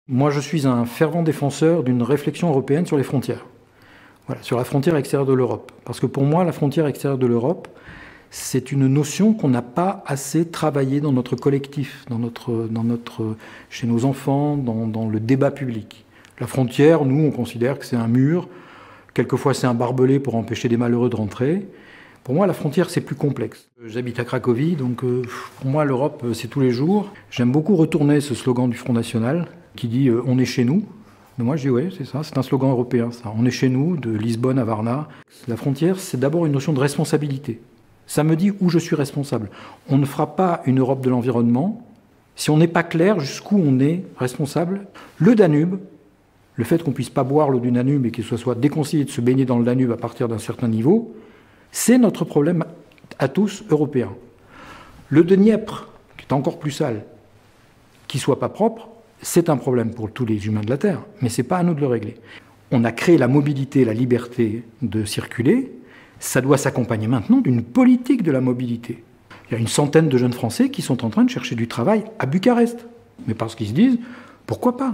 Moi, je suis un fervent défenseur d'une réflexion européenne sur les frontières. Voilà, sur la frontière extérieure de l'Europe. Parce que pour moi, la frontière extérieure de l'Europe, c'est une notion qu'on n'a pas assez travaillée dans notre collectif, chez nos enfants, dans le débat public. La frontière, nous, on considère que c'est un mur. Quelquefois, c'est un barbelé pour empêcher des malheureux de rentrer. Pour moi, la frontière, c'est plus complexe. J'habite à Cracovie, donc pour moi, l'Europe, c'est tous les jours. J'aime beaucoup retourner ce slogan du Front National qui dit « On est chez nous ». Mais moi, je dis « Oui, c'est ça, c'est un slogan européen, ça. On est chez nous, de Lisbonne à Varna ». La frontière, c'est d'abord une notion de responsabilité. Ça me dit où je suis responsable. On ne fera pas une Europe de l'environnement si on n'est pas clair jusqu'où on est responsable. Le Danube, le fait qu'on ne puisse pas boire l'eau du Danube et qu'il soit déconseillé de se baigner dans le Danube à partir d'un certain niveau, c'est notre problème à tous européens. Le Dniepr, qui est encore plus sale, qui ne soit pas propre, c'est un problème pour tous les humains de la Terre, mais ce n'est pas à nous de le régler. On a créé la mobilité, la liberté de circuler, ça doit s'accompagner maintenant d'une politique de la mobilité. Il y a une centaine de jeunes Français qui sont en train de chercher du travail à Bucarest, mais parce qu'ils se disent « pourquoi pas ?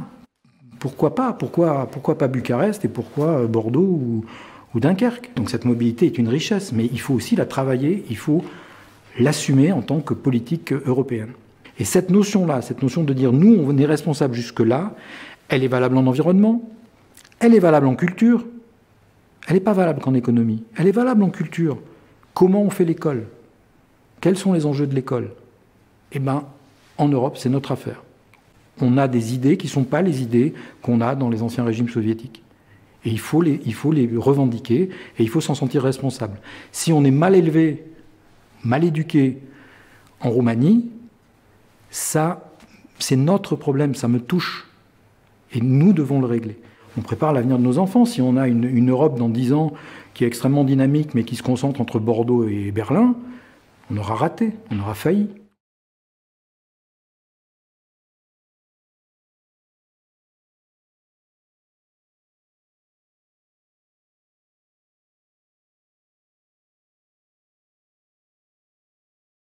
Pourquoi pas ? Pourquoi pas Bucarest et pourquoi Bordeaux ou Dunkerque ?» Donc cette mobilité est une richesse, mais il faut aussi la travailler, il faut l'assumer en tant que politique européenne. Et cette notion-là, cette notion de dire « nous, on est responsable jusque-là », elle est valable en environnement, elle est valable en culture, elle n'est pas valable qu'en économie, elle est valable en culture. Comment on fait l'école? Quels sont les enjeux de l'école? Eh bien, en Europe, c'est notre affaire. On a des idées qui ne sont pas les idées qu'on a dans les anciens régimes soviétiques. Et il faut les revendiquer et il faut s'en sentir responsable. Si on est mal élevé, mal éduqué en Roumanie, ça, c'est notre problème, ça me touche. Et nous devons le régler. On prépare l'avenir de nos enfants. Si on a une Europe dans 10 ans qui est extrêmement dynamique mais qui se concentre entre Bordeaux et Berlin, on aura raté, on aura failli.